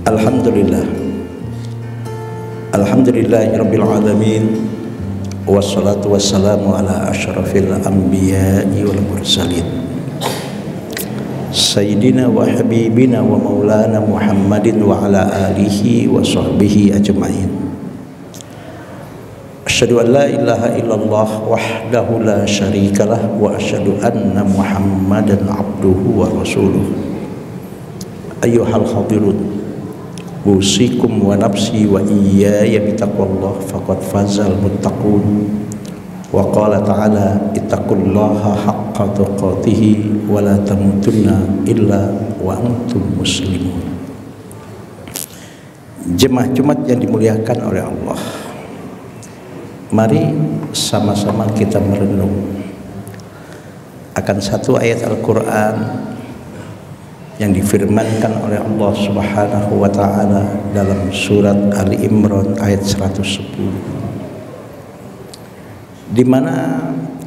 Alhamdulillah, Alhamdulillahirabbil alamin, wassalatu wassalamu ala asyrafil anbiya'i wal mursalin, sayyidina wa habibina wa maulana Muhammadin wa ala alihi wa sahbihi ajma'in. Asyhadu an la ilaha illallah wahdahu la syarikalah wa asyhadu anna Muhammadan abduhu wa rasuluh. Ayyuhal hadirun, usikum wa nafsi wa iyaya bitaqwallah faqad fazal muttaqun. Wa qala ta'ala ittaqullaha haqqa tuqatih wa la tamutunna illa wa antum muslimun. Jemaah Jumat yang dimuliakan oleh Allah, mari sama-sama kita merenung akan satu ayat Al-Quran yang difirmankan oleh Allah Subhanahu wa taala dalam surat Ali Imran ayat 110, di mana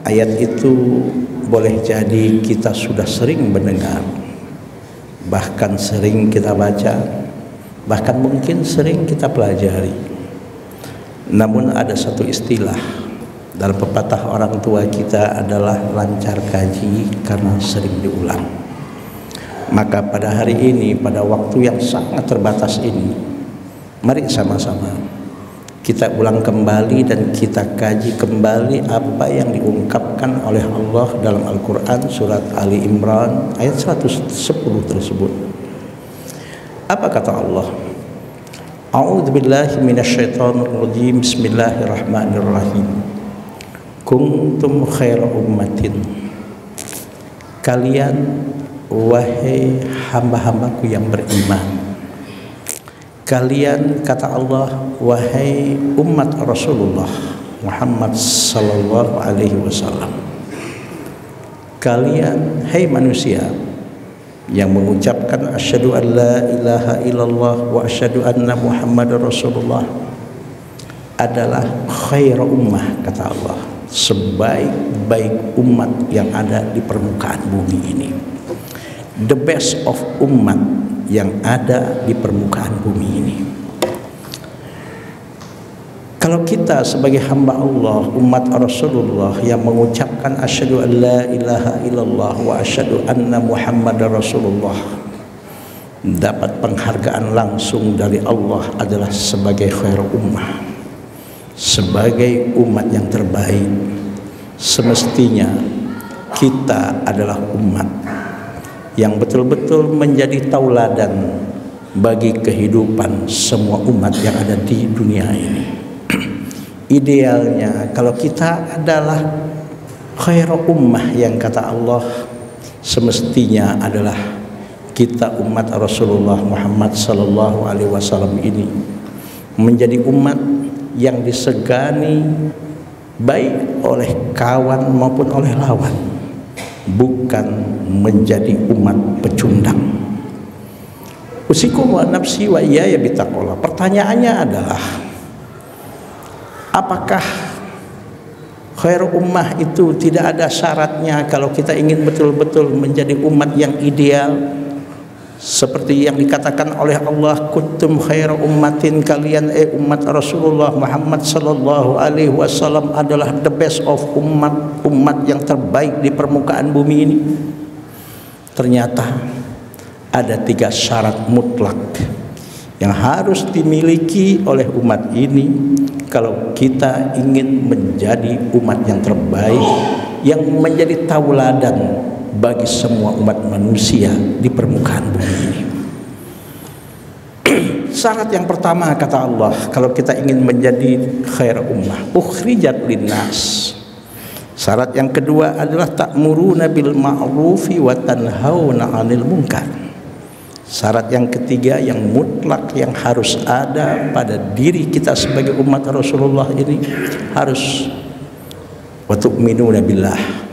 ayat itu boleh jadi kita sudah sering mendengar, bahkan sering kita baca, bahkan mungkin sering kita pelajari. Namun ada satu istilah dalam pepatah orang tua kita adalah lancar kaji karena sering diulang. Maka pada hari ini, pada waktu yang sangat terbatas ini, mari sama-sama kita ulang kembali dan kita kaji kembali apa yang diungkapkan oleh Allah dalam Al-Quran surat Ali Imran ayat 110 tersebut. Apa kata Allah? A'udzubillahi minasyaitonirrajim. Bismillahirrahmanirrahim. Kuntum khaira ummatin, kalian wahai hamba-hambaku yang beriman, kalian, kata Allah, wahai umat Rasulullah Muhammad sallallahu alaihi wasallam, kalian, hai manusia yang mengucapkan asyhadu an la ilaha illallah wa asyhadu anna Muhammadar Rasulullah, adalah khair ummah, kata Allah, sebaik-baik umat yang ada di permukaan bumi ini. The best of umat yang ada di permukaan bumi ini. Kalau kita sebagai hamba Allah, umat Rasulullah yang mengucapkan asyhadu an la ilaha illallah wa asyhadu anna Muhammadar Rasulullah, dapat penghargaan langsung dari Allah adalah sebagai khair ummah, sebagai umat yang terbaik. Semestinya kita adalah umat yang betul-betul menjadi tauladan bagi kehidupan semua umat yang ada di dunia ini. Idealnya kalau kita adalah khairu ummah yang kata Allah, semestinya adalah kita umat Rasulullah Muhammad sallallahu alaihi wasallam ini menjadi umat yang disegani baik oleh kawan maupun oleh lawan, bukan menjadi umat pecundang. Usikum wa nafsi wa iyaya bitaqwallah. Pertanyaannya adalah, apakah khair ummah itu tidak ada syaratnya kalau kita ingin betul-betul menjadi umat yang ideal? Seperti yang dikatakan oleh Allah, kuntum khair ummatin, kalian umat Rasulullah Muhammad sallallahu alaihi wasallam adalah the best of umat yang terbaik di permukaan bumi ini. Ternyata ada 3 syarat mutlak yang harus dimiliki oleh umat ini kalau kita ingin menjadi umat yang terbaik, yang menjadi tauladan bagi semua umat manusia di permukaan bumi ini. Syarat yang pertama, kata Allah, kalau kita ingin menjadi khair ummah, ukhrijat linnas. Syarat yang kedua adalah ta'muruna bil ma'rufi wa tanhauna 'anil munkar. Syarat yang ketiga yang mutlak yang harus ada pada diri kita sebagai umat Rasulullah ini harus wa tu'minuna billah.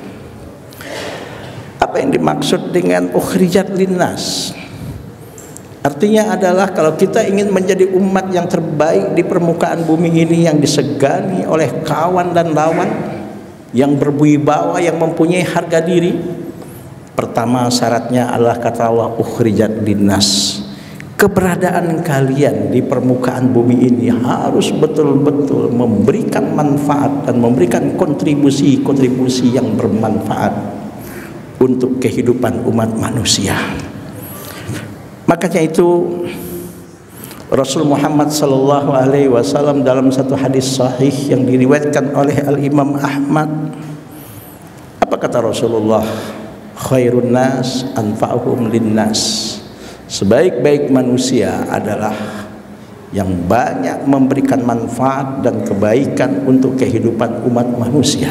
Apa yang dimaksud dengan ukhrijat linnas? Artinya adalah kalau kita ingin menjadi umat yang terbaik di permukaan bumi ini, yang disegani oleh kawan dan lawan, yang berwibawa, yang mempunyai harga diri, pertama syaratnya adalah kata Allah ukhrijat linnas, keberadaan kalian di permukaan bumi ini harus betul-betul memberikan manfaat dan memberikan kontribusi yang bermanfaat untuk kehidupan umat manusia. Makanya itu Rasul Muhammad sallallahu alaihi wasallam dalam satu hadis sahih yang diriwayatkan oleh Al-Imam Ahmad, apa kata Rasulullah? Khairun nas anfa'uhum linnas. Sebaik-baik manusia adalah yang banyak memberikan manfaat dan kebaikan untuk kehidupan umat manusia.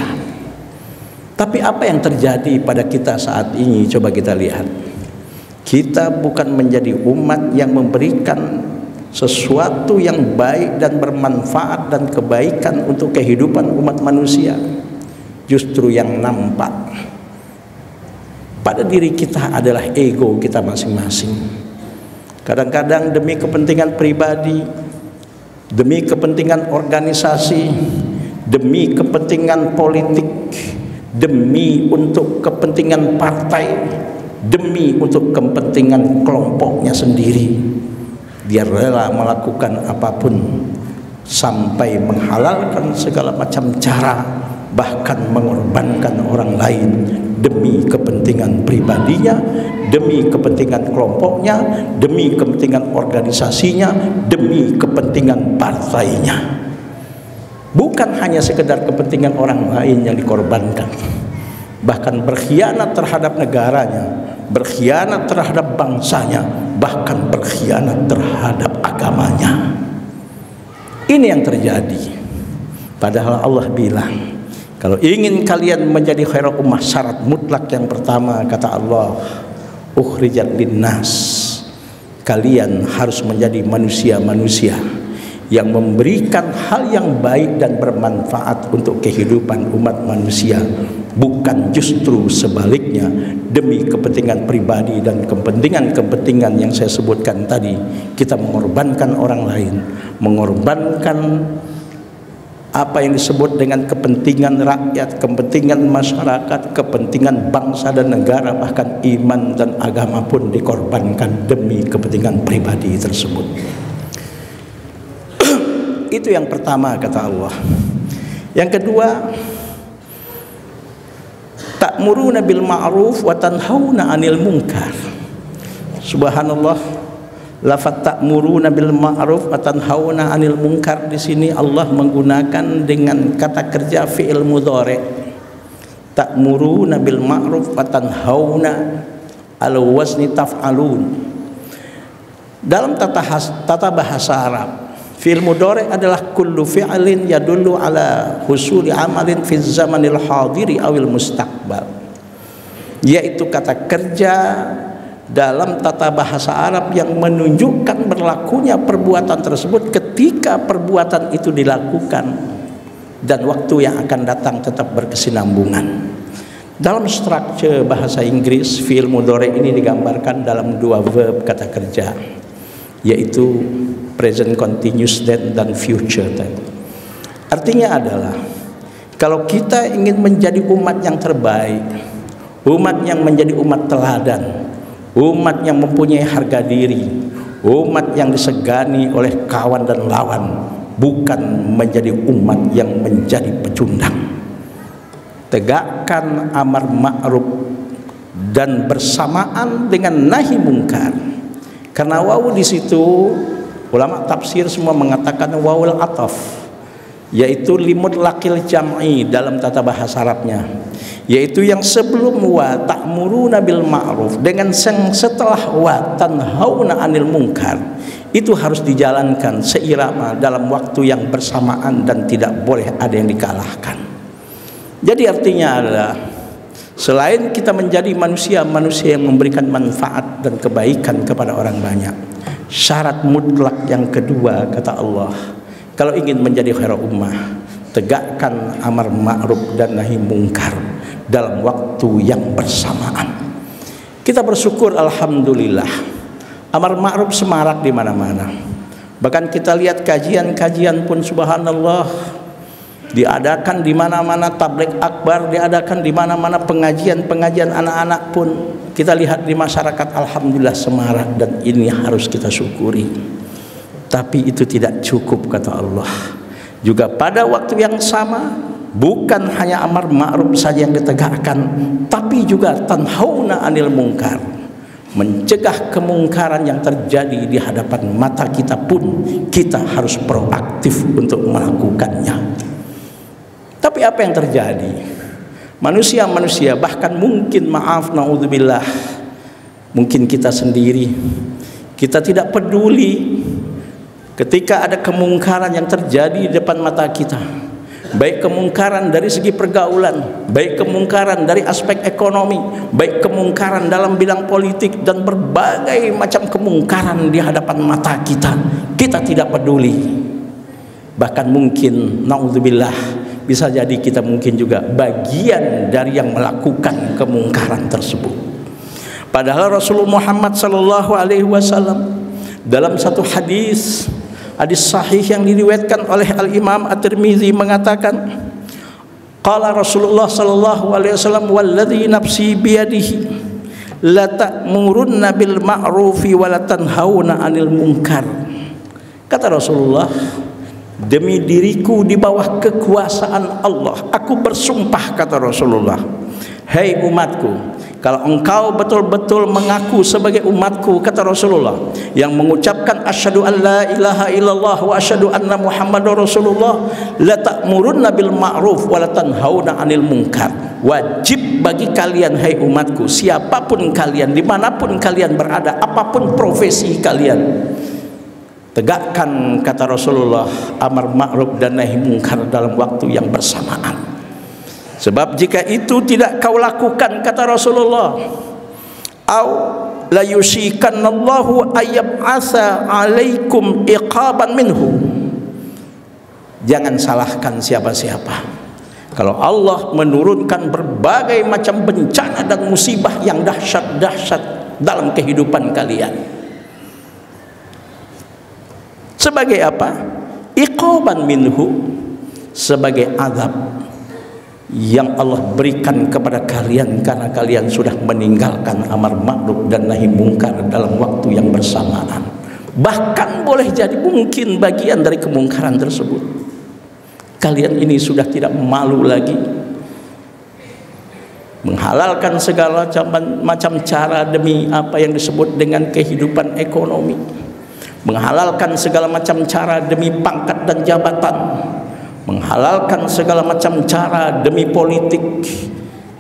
Tapi apa yang terjadi pada kita saat ini? Coba kita lihat. Kita bukan menjadi umat yang memberikan sesuatu yang baik dan bermanfaat dan kebaikan untuk kehidupan umat manusia. Justru yang nampak pada diri kita adalah ego kita masing-masing. Kadang-kadang demi kepentingan pribadi, demi kepentingan organisasi, demi kepentingan politik, demi untuk kepentingan partai, demi untuk kepentingan kelompoknya sendiri, dia rela melakukan apapun sampai menghalalkan segala macam cara, bahkan mengorbankan orang lain demi kepentingan pribadinya, demi kepentingan kelompoknya, demi kepentingan organisasinya, demi kepentingan partainya. Bukan hanya sekedar kepentingan orang lain yang dikorbankan, bahkan berkhianat terhadap negaranya, berkhianat terhadap bangsanya, bahkan berkhianat terhadap agamanya. Ini yang terjadi. Padahal Allah bilang, kalau ingin kalian menjadi khairul ummah, syarat mutlak yang pertama kata Allah, ukhrijat linnas, kalian harus menjadi manusia-manusia yang memberikan hal yang baik dan bermanfaat untuk kehidupan umat manusia, bukan justru sebaliknya demi kepentingan pribadi dan kepentingan-kepentingan yang saya sebutkan tadi. Kita mengorbankan orang lain, mengorbankan apa yang disebut dengan kepentingan rakyat, kepentingan masyarakat, kepentingan bangsa dan negara, bahkan iman dan agama pun dikorbankan demi kepentingan pribadi tersebut. Itu yang pertama kata Allah. Yang kedua, ta'muruna bil ma'ruf wa tanhauna 'anil munkar. Subhanallah, lafaz ta'muruna bil ma'ruf wa tanhauna 'anil munkar di sini Allah menggunakan dengan kata kerja fi'il mudhari. Ta'muruna bil ma'ruf wa tanhauna ala wazni taf'alun. Dalam tata bahasa Arab, fi'il mudhari adalah kullu fi'lin yadullu ala husuli amalin fi zamanil hadiri awil mustaqbal, yaitu kata kerja dalam tata bahasa Arab yang menunjukkan berlakunya perbuatan tersebut ketika perbuatan itu dilakukan dan waktu yang akan datang tetap berkesinambungan. Dalam struktur bahasa Inggris, fi'il mudhari ini digambarkan dalam dua verb kata kerja, yaitu present continuous tense dan future tense. Artinya adalah, kalau kita ingin menjadi umat yang terbaik, umat yang menjadi umat teladan, umat yang mempunyai harga diri, umat yang disegani oleh kawan dan lawan, bukan menjadi umat yang menjadi pecundang. Tegakkan amar ma'ruf dan bersamaan dengan nahi mungkar. Karena wawu di situ, ulama tafsir semua mengatakan wawul ataf, yaitu limut lakil jam'i dalam tata bahasa Arabnya, yaitu yang sebelum wa ta'muruna bil ma'ruf dengan setelah wa tanhauna 'anil munkar, itu harus dijalankan seirama dalam waktu yang bersamaan dan tidak boleh ada yang dikalahkan. Jadi artinya adalah, selain kita menjadi manusia-manusia yang memberikan manfaat dan kebaikan kepada orang banyak, syarat mutlak yang kedua kata Allah, kalau ingin menjadi khairul ummah, tegakkan amar ma'ruf dan nahi mungkar dalam waktu yang bersamaan. Kita bersyukur alhamdulillah, amar ma'ruf semarak di mana-mana. Bahkan kita lihat kajian-kajian pun subhanallah, diadakan di mana-mana tabligh akbar, diadakan di mana-mana pengajian-pengajian anak-anak pun kita lihat di masyarakat, alhamdulillah semarak, dan ini harus kita syukuri. Tapi itu tidak cukup, kata Allah. Juga pada waktu yang sama, bukan hanya amar ma'ruf saja yang ditegakkan, tapi juga tanhauna 'anil munkar, mencegah kemungkaran yang terjadi di hadapan mata kita pun kita harus proaktif untuk melakukannya. Tapi apa yang terjadi? Manusia-manusia, bahkan mungkin, maaf, naudzubillah, mungkin kita sendiri, kita tidak peduli ketika ada kemungkaran yang terjadi di depan mata kita, baik kemungkaran dari segi pergaulan, baik kemungkaran dari aspek ekonomi, baik kemungkaran dalam bidang politik, dan berbagai macam kemungkaran di hadapan mata kita, kita tidak peduli. Bahkan mungkin, naudzubillah, bisa jadi kita mungkin juga bagian dari yang melakukan kemungkaran tersebut. Padahal Rasulullah Muhammad SAW dalam satu hadis sahih yang diriwayatkan oleh Al-Imam At-Tirmizi mengatakan, qala Rasulullah SAW, walladzi nafsi biyadihi la ta'murunna bil ma'rufi wa la tanhauna 'anil munkar. Kata Rasulullah, demi diriku di bawah kekuasaan Allah, aku bersumpah, kata Rasulullah, hei umatku, kalau engkau betul-betul mengaku sebagai umatku, kata Rasulullah, yang mengucapkan asyhadu an la ilaha illallah wa asyhadu anna muhammadar rasulullah, la ta'murunna bil ma'ruf wa la tanhauna 'anil munkar. Wajib bagi kalian, hai umatku, siapapun kalian, dimanapun kalian berada, apapun profesi kalian, tegakkan, kata Rasulullah, amar ma'ruf dan nahi munkar dalam waktu yang bersamaan. Sebab jika itu tidak kau lakukan, kata Rasulullah, au la yushikannallahu ayyab'atsa 'alaikum iqaban minhu. Jangan salahkan siapa-siapa, kalau Allah menurunkan berbagai macam bencana dan musibah yang dahsyat-dahsyat dalam kehidupan kalian. Sebagai apa? Iqaban minhu, sebagai azab yang Allah berikan kepada kalian karena kalian sudah meninggalkan amar ma'ruf dan nahi munkar dalam waktu yang bersamaan. Bahkan boleh jadi mungkin bagian dari kemungkaran tersebut, kalian ini sudah tidak malu lagi menghalalkan segala macam cara demi apa yang disebut dengan kehidupan ekonomi, menghalalkan segala macam cara demi pangkat dan jabatan, menghalalkan segala macam cara demi politik,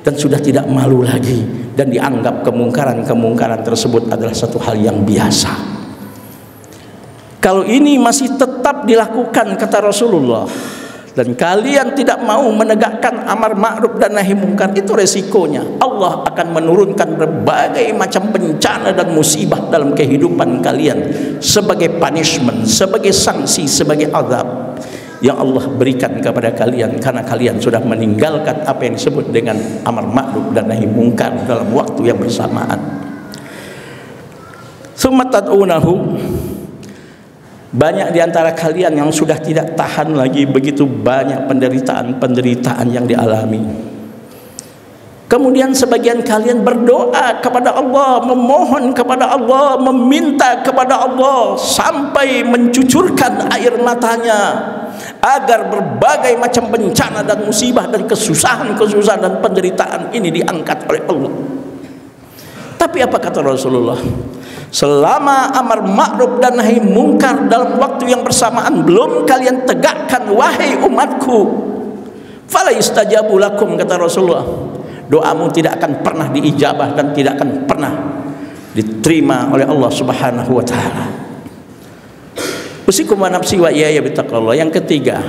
dan sudah tidak malu lagi, dan dianggap kemungkaran-kemungkaran tersebut adalah satu hal yang biasa. Kalau ini masih tetap dilakukan, kata Rasulullah, dan kalian tidak mau menegakkan amar ma'ruf dan nahi munkar, itu resikonya Allah akan menurunkan berbagai macam bencana dan musibah dalam kehidupan kalian sebagai punishment, sebagai sanksi, sebagai azab yang Allah berikan kepada kalian karena kalian sudah meninggalkan apa yang disebut dengan amar ma'ruf dan nahi munkar dalam waktu yang bersamaan. Summa tad'unahu, banyak di antara kalian yang sudah tidak tahan lagi begitu banyak penderitaan-penderitaan yang dialami. Kemudian sebagian kalian berdoa kepada Allah, memohon kepada Allah, meminta kepada Allah sampai mencucurkan air matanya agar berbagai macam bencana dan musibah dan kesusahan-kesusahan dan penderitaan ini diangkat oleh Allah. Tapi apa kata Rasulullah? Selama amar ma'ruf dan nahi munkar dalam waktu yang bersamaan belum kalian tegakkan, wahai umatku, fala yustajabu lakum, kata Rasulullah, doamu tidak akan pernah diijabah dan tidak akan pernah diterima oleh Allah Subhanahu wa taala. Usikum wa nafsi wa iyaya bittaqwallah. Yang ketiga,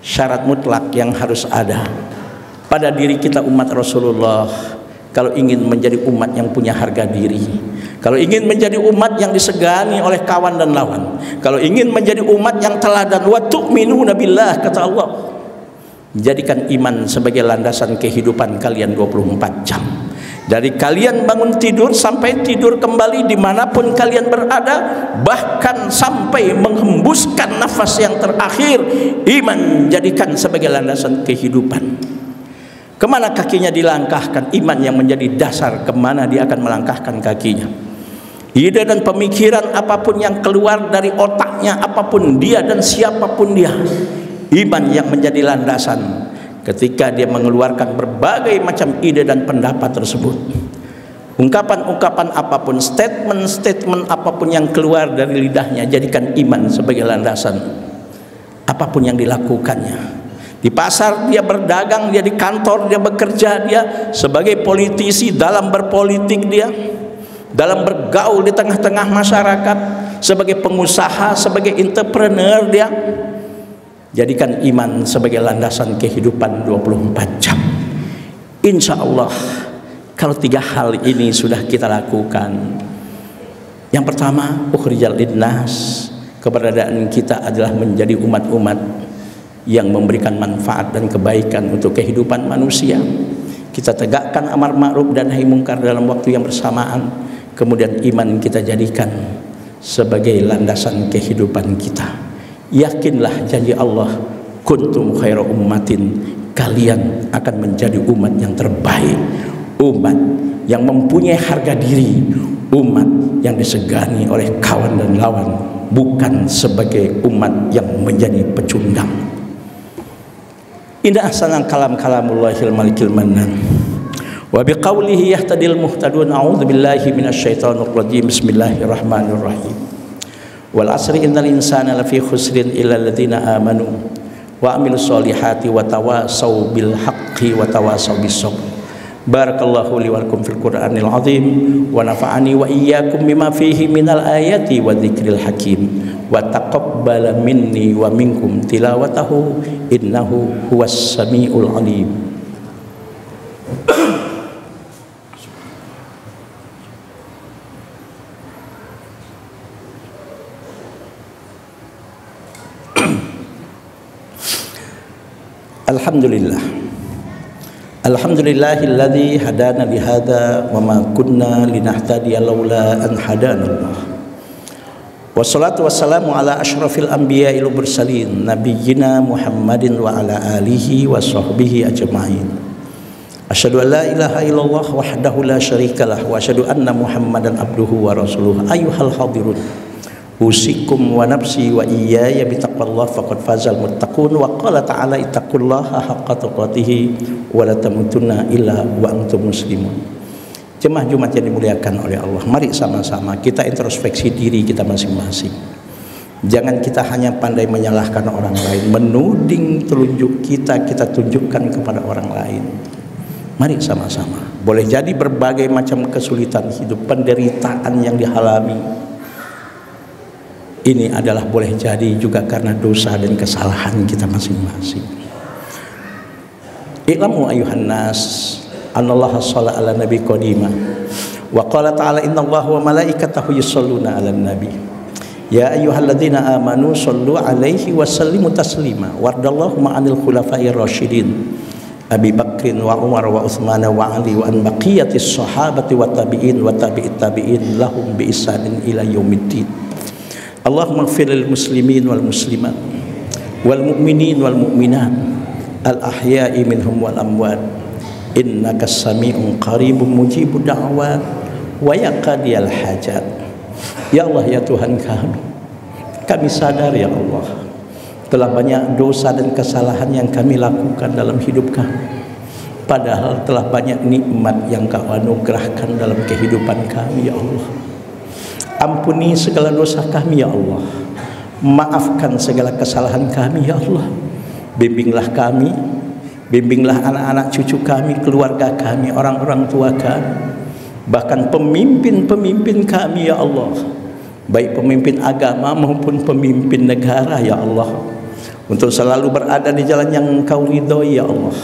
syarat mutlak yang harus ada pada diri kita umat Rasulullah kalau ingin menjadi umat yang punya harga diri, kalau ingin menjadi umat yang disegani oleh kawan dan lawan, kalau ingin menjadi umat yang teladan, wa tu'minuna billah, kata Allah, jadikan iman sebagai landasan kehidupan kalian 24 jam. Dari kalian bangun tidur sampai tidur kembali dimanapun kalian berada, bahkan sampai menghembuskan nafas yang terakhir, iman jadikan sebagai landasan kehidupan. Kemana kakinya dilangkahkan, iman yang menjadi dasar kemana dia akan melangkahkan kakinya. Ide dan pemikiran apapun yang keluar dari otaknya, apapun dia dan siapapun dia, iman yang menjadi landasan ketika dia mengeluarkan berbagai macam ide dan pendapat tersebut. Ungkapan-ungkapan apapun, statement-statement apapun yang keluar dari lidahnya, jadikan iman sebagai landasan. Apapun yang dilakukannya, di pasar dia berdagang, dia di kantor dia bekerja, dia sebagai politisi dalam berpolitik, dia dalam bergaul di tengah-tengah masyarakat, sebagai pengusaha, sebagai entrepreneur, dia jadikan iman sebagai landasan kehidupan 24 jam. Insya Allah kalau 3 hal ini sudah kita lakukan, yang pertama, ukhrijal linnas, keberadaan kita adalah menjadi umat-umat yang memberikan manfaat dan kebaikan untuk kehidupan manusia. Kita tegakkan amar ma'ruf dan nahi mungkar dalam waktu yang bersamaan. Kemudian iman kita jadikan sebagai landasan kehidupan kita. Yakinlah janji Allah, kuntum khaira ummatin, kalian akan menjadi umat yang terbaik, umat yang mempunyai harga diri, umat yang disegani oleh kawan dan lawan, bukan sebagai umat yang menjadi pecundang. Indah ahsanal kalam kalamullahil malikil mannan, wa biqaulihi yahtadil muhtadun. A'udzubillahi minasyaitonir rajim. Bismillahirrahmanirrahim. Wal asri innal insana lafi khusrin illa alladziina amanu wa amilus solihati wa tawassaw bil haqqi wa tawassaw bis sabr. Barakallahu li wa lakum fil Qur'anil azim wa nafa'ani wa iyyakum bima fihi minal ayati wa dzikril hakim wa taqabbala minni wa minkum tilawatahu innahu huwas samiul alim. Alhamdulillah, alhamdulillahilladzi hadana lihada wa ma kunna linahtadiya laula an hadanallah. Wassalatu wassalamu ala asyrafil anbiya'il mursalin nabiyyina Muhammadin wa ala alihi wa sahbihi ajma'in. Asyhadu an la ilaha illallah wahdahu la syarikalah wa asyhadu anna Muhammadan abduhu wa rasuluh. Ayyuhal hadirun, usikum wa nafsi wa iyaya bitaqwallah faqad fazal muttaqun. Wa qala ta'ala ittaqullaha haqqa tuqatih wa la tamutunna illa wa antum muslimun. Jemaah Jumat yang dimuliakan oleh Allah, mari sama-sama kita introspeksi diri kita masing-masing. Jangan kita hanya pandai menyalahkan orang lain, menuding telunjuk kita tunjukkan kepada orang lain. Mari sama-sama. Boleh jadi berbagai macam kesulitan hidup, penderitaan yang dialami, ini adalah boleh jadi juga karena dosa dan kesalahan kita masing-masing. I'lamu ayuhan nas anallaha shalla ala nabi qadima wa qala ta'ala innallaha wa malaikatahu yusholluna 'alan nabi ya ayyuhalladzina amanu shollu 'alaihi wa sallimu taslima wardallahu ma'anil khulafa'ir rasyidin Abi Bakrin wa Umar wa Utsman wa Ali wa an baqiyatis sahabati wa tabi'in wa tabi'it tabi'in lahum bi ihsanin ila yaumiddin. Allahumma ighfir lil muslimin wal muslimat wal mu'minin wal mu'minat al ahya'i minhum wal amwat innaka sami'un qaribun mujibud da'wat wa yaqdiyal hajat. Ya Allah, ya Tuhan kami sadar ya Allah, telah banyak dosa dan kesalahan yang kami lakukan dalam hidup kami, padahal telah banyak nikmat yang Kau anugerahkan dalam kehidupan kami ya Allah. Ampuni segala dosa kami ya Allah, maafkan segala kesalahan kami ya Allah. Bimbinglah kami, bimbinglah anak-anak cucu kami, keluarga kami, orang-orang tua kami, bahkan pemimpin-pemimpin kami ya Allah, baik pemimpin agama maupun pemimpin negara ya Allah, untuk selalu berada di jalan yang Engkau ridhoi ya Allah,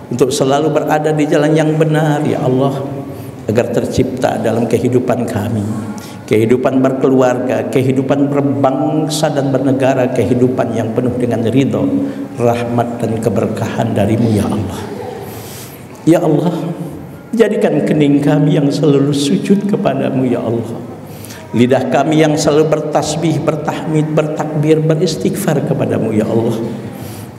untuk selalu berada di jalan yang benar ya Allah, agar tercipta dalam kehidupan kami, kehidupan berkeluarga, kehidupan berbangsa dan bernegara, kehidupan yang penuh dengan ridho, rahmat dan keberkahan dari-Mu ya Allah. Ya Allah, Jadikan kening kami yang selalu sujud kepadamu ya Allah. Lidah kami yang selalu bertasbih, bertahmid, bertakbir, beristighfar kepadamu ya Allah.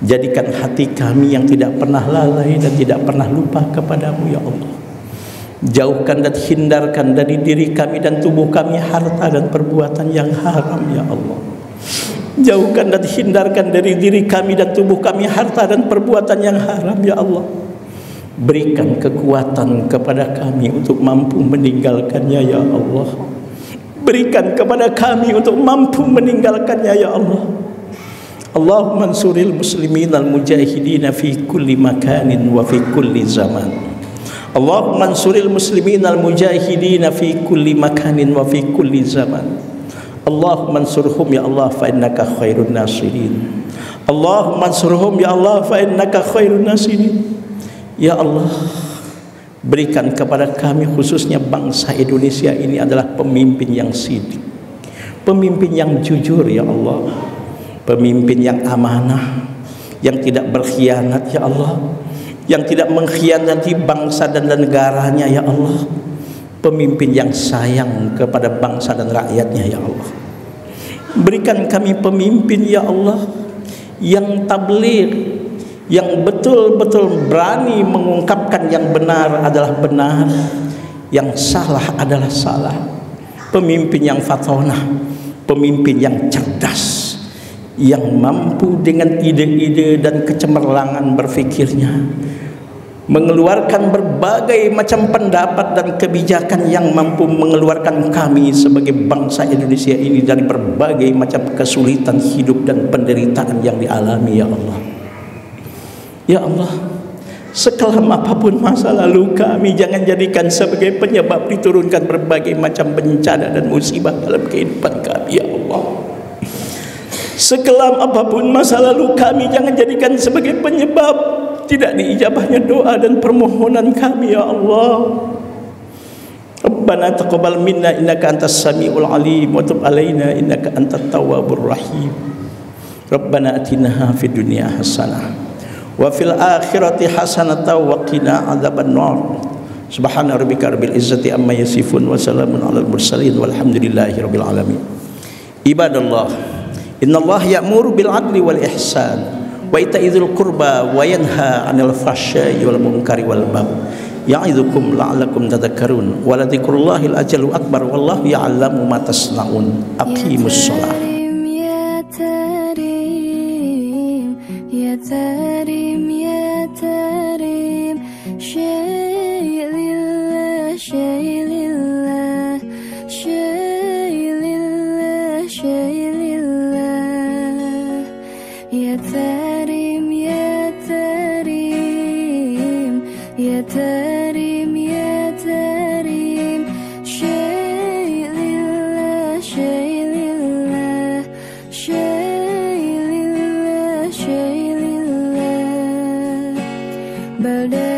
Jadikan hati kami yang tidak pernah lalai dan tidak pernah lupa kepadamu ya Allah. Jauhkan dan hindarkan dari diri kami dan tubuh kami harta dan perbuatan yang haram ya Allah. Jauhkan dan hindarkan dari diri kami dan tubuh kami harta dan perbuatan yang haram ya Allah. Berikan kekuatan kepada kami untuk mampu meninggalkannya ya Allah. Berikan kepada kami untuk mampu meninggalkannya ya Allah. Allahumma ansuril muslimin al-mujahidin fi kulli makanin wa fi kulli zaman. Allahumma ansuril muslimin al-mujahidin fi kulli makanin wa fi kulli zaman. Allahumma ansurhum ya Allah fa innaka khairun nasirin. Allahumma ansurhum ya Allah fa innaka khairun nasirin. Ya Allah, berikan kepada kami khususnya bangsa Indonesia ini adalah pemimpin yang sidik, pemimpin yang jujur ya Allah, pemimpin yang amanah, yang tidak berkhianat ya Allah, yang tidak mengkhianati bangsa dan negaranya ya Allah, pemimpin yang sayang kepada bangsa dan rakyatnya ya Allah. Berikan kami pemimpin ya Allah yang tabligh, yang betul-betul berani mengungkapkan yang benar adalah benar, yang salah adalah salah. Pemimpin yang fatonah, pemimpin yang cerdas, yang mampu dengan ide-ide dan kecemerlangan berfikirnya mengeluarkan berbagai macam pendapat dan kebijakan yang mampu mengeluarkan kami sebagai bangsa Indonesia ini dari berbagai macam kesulitan hidup dan penderitaan yang dialami ya Allah. Ya Allah, sekelam apapun masa lalu kami, jangan jadikan sebagai penyebab diturunkan berbagai macam bencana dan musibah dalam kehidupan kami ya Allah. Sekelam apapun masa lalu kami, jangan jadikan sebagai penyebab tidak diijabahnya doa dan permohonan kami ya Allah. Rabbana taqabbal minna innaka antas samiul alim wa tub alaina innaka antat tawwabur rahim. Rabbana atina fid dunya hasanah wa fil akhirati hasanatan wa qina adzabannar. Subhana rabbika rabbil izzati amma yasifun wa salamun alal mursalin walhamdulillahi rabbil alamin. Ibadallah, innallaha ya'muru bil adli wal ihsan wa ita'idzil qurba wa yanha 'anil fahsya'i wal munkari wal baghi ya'idzukum la'allakum tadhakkarun wa la dzikrullahil ajalu akbar wallahu ya'lamu ma tasna'un. Aqimus shalah. يا تريم يا تريم شيء لله شيء لله شيء لله شيء لله يا تريم يا تريم يا تريم يا تريم شيء لله شيء لله شيء لله شيء لله بلد